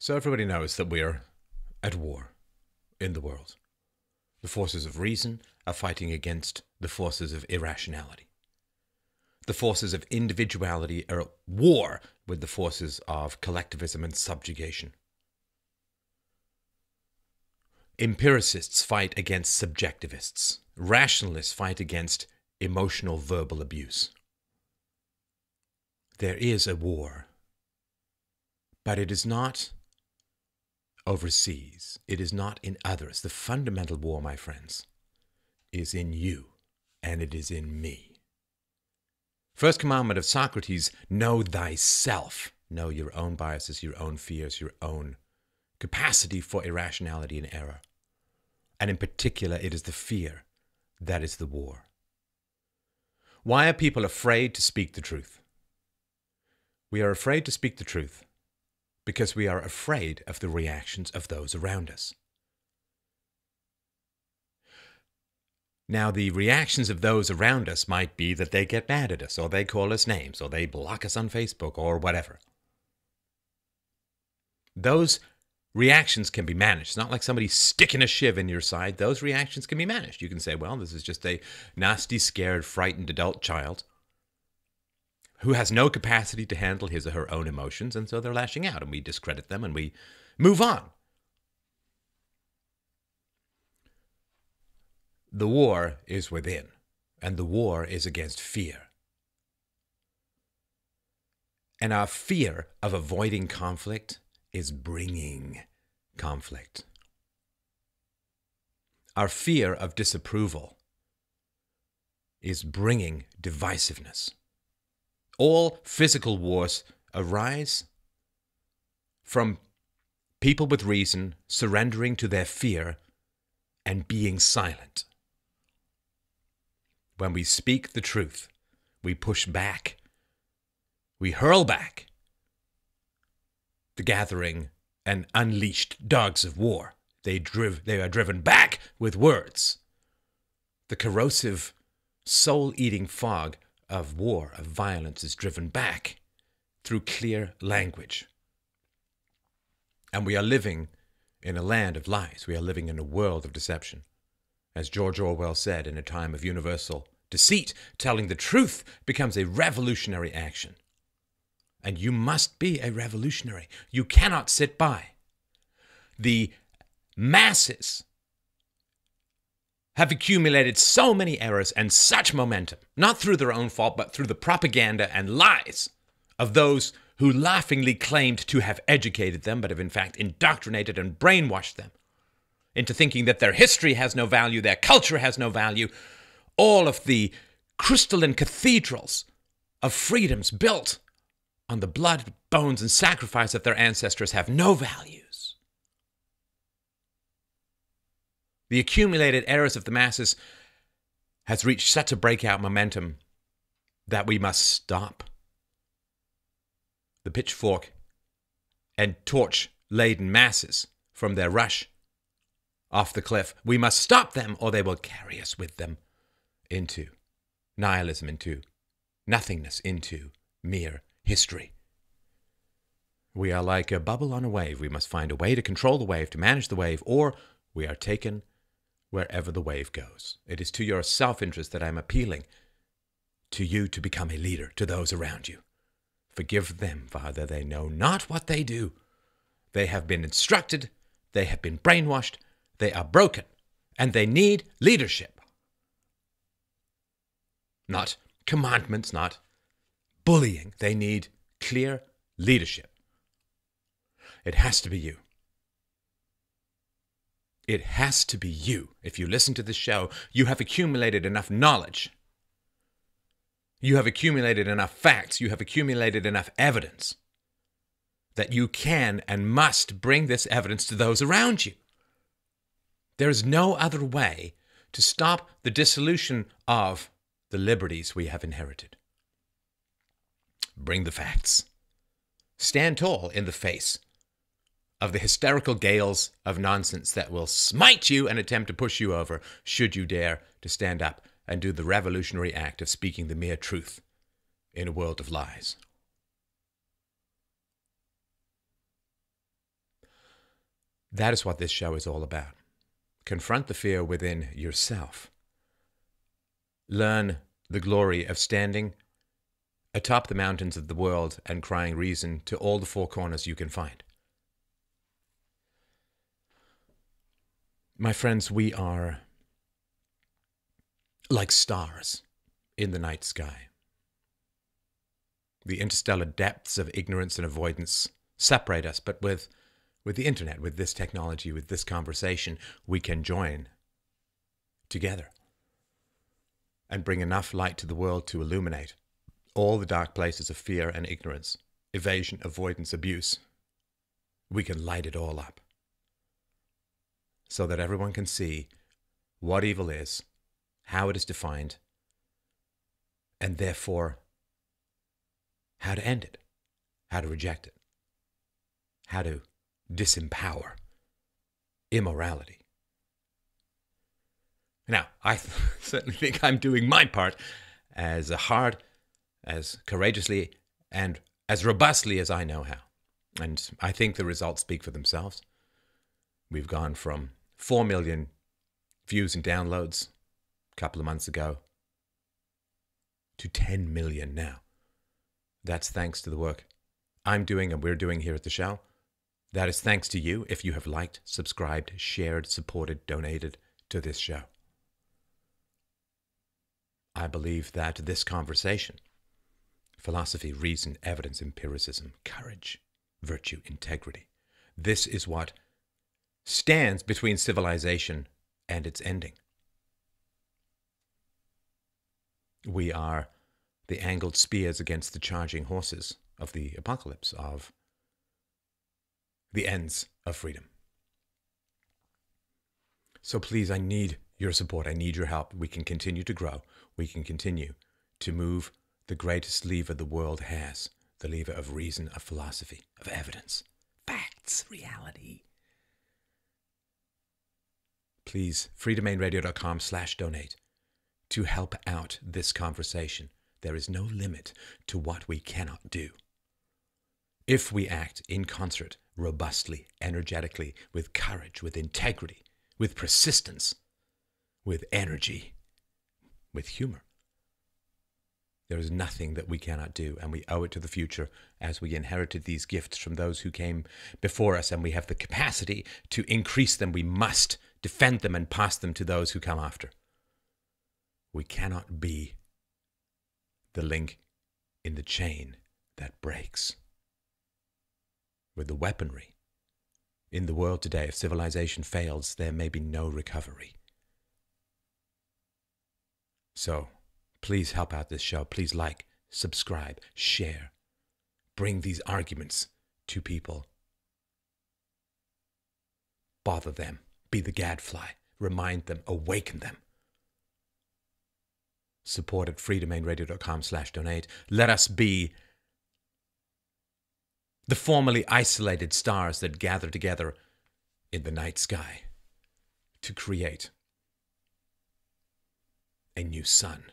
So everybody knows that we're at war in the world. The forces of reason are fighting against the forces of irrationality. The forces of individuality are at war with the forces of collectivism and subjugation. Empiricists fight against subjectivists. Rationalists fight against emotional verbal abuse. There is a war, but it is not overseas. It is not in others. The fundamental war, my friends, is in you, and it is in me. First commandment of Socrates, know thyself. Know your own biases, your own fears, your own capacity for irrationality and error. And in particular, it is the fear that is the war. Why are people afraid to speak the truth? We are afraid to speak the truth because we are afraid of the reactions of those around us. Now, the reactions of those around us might be that they get mad at us, or they call us names, or they block us on Facebook, or whatever. Those reactions can be managed. It's not like somebody sticking a shiv in your side. Those reactions can be managed. You can say, well, this is just a nasty, scared, frightened adult child who has no capacity to handle his or her own emotions, and so they're lashing out, and we discredit them, and we move on. The war is within, and the war is against fear. And our fear of avoiding conflict is bringing conflict. Our fear of disapproval is bringing divisiveness. All physical wars arise from people with reason surrendering to their fear and being silent. When we speak the truth, we push back, we hurl back the gathering and unleashed dogs of war. They are driven back with words. The corrosive, soul-eating fog of war, of violence, is driven back through clear language. And we are living in a land of lies. We are living in a world of deception. As George Orwell said, in a time of universal deceit, telling the truth becomes a revolutionary action. And you must be a revolutionary. You cannot sit by. The masses have accumulated so many errors and such momentum, not through their own fault, but through the propaganda and lies of those who laughingly claimed to have educated them, but have in fact indoctrinated and brainwashed them into thinking that their history has no value, their culture has no value. All of the crystalline cathedrals of freedoms built on the blood, bones, and sacrifice of their ancestors have no values. The accumulated errors of the masses has reached such a breakout momentum that we must stop the pitchfork and torch-laden masses from their rush off the cliff. We must stop them, or they will carry us with them into nihilism, into nothingness, into mere history. We are like a bubble on a wave. We must find a way to control the wave, to manage the wave, or we are taken wherever the wave goes. It is to your self-interest that I'm appealing to you to become a leader to those around you. Forgive them, Father, they know not what they do. They have been instructed, they have been brainwashed, they are broken, and they need leadership. Not commandments, not bullying. They need clear leadership. It has to be you. It has to be you. If you listen to this show, you have accumulated enough knowledge. You have accumulated enough facts. You have accumulated enough evidence that you can and must bring this evidence to those around you. There is no other way to stop the dissolution of the liberties we have inherited. Bring the facts. Stand tall in the face of the hysterical gales of nonsense that will smite you and attempt to push you over, should you dare to stand up and do the revolutionary act of speaking the mere truth in a world of lies. That is what this show is all about. Confront the fear within yourself. Learn the glory of standing atop the mountains of the world and crying reason to all the four corners you can find. My friends, we are like stars in the night sky. The interstellar depths of ignorance and avoidance separate us, but with the internet, with this technology, with this conversation, we can join together and bring enough light to the world to illuminate all the dark places of fear and ignorance, evasion, avoidance, abuse. We can light it all up so that everyone can see what evil is, how it is defined, and therefore how to end it, how to reject it, how to disempower immorality. Now, I certainly think I'm doing my part as hard, as courageously, and as robustly as I know how. And I think the results speak for themselves. We've gone from 4 million views and downloads a couple of months ago to 10 million now. That's thanks to the work I'm doing and we're doing here at the show. That is thanks to you if you have liked, subscribed, shared, supported, donated to this show. I believe that this conversation, philosophy, reason, evidence, empiricism, courage, virtue, integrity, this is what stands between civilization and its ending. We are the angled spears against the charging horses of the apocalypse, of the ends of freedom. So please, I need your support. I need your help. We can continue to grow. We can continue to move the greatest lever the world has, the lever of reason, of philosophy, of evidence, facts, reality. Please, freedomainradio.com/donate to help out this conversation. There is no limit to what we cannot do if we act in concert, robustly, energetically, with courage, with integrity, with persistence, with energy, with humor. There is nothing that we cannot do, and we owe it to the future as we inherited these gifts from those who came before us, and we have the capacity to increase them. We must defend them and pass them to those who come after. We cannot be the link in the chain that breaks. With the weaponry in the world today, if civilization fails, there may be no recovery. So, please help out this show. Please like, subscribe, share. Bring these arguments to people. Bother them. Be the gadfly. Remind them. Awaken them. Support at freedomainradio.com/donate. Let us be the formerly isolated stars that gather together in the night sky to create a new sun.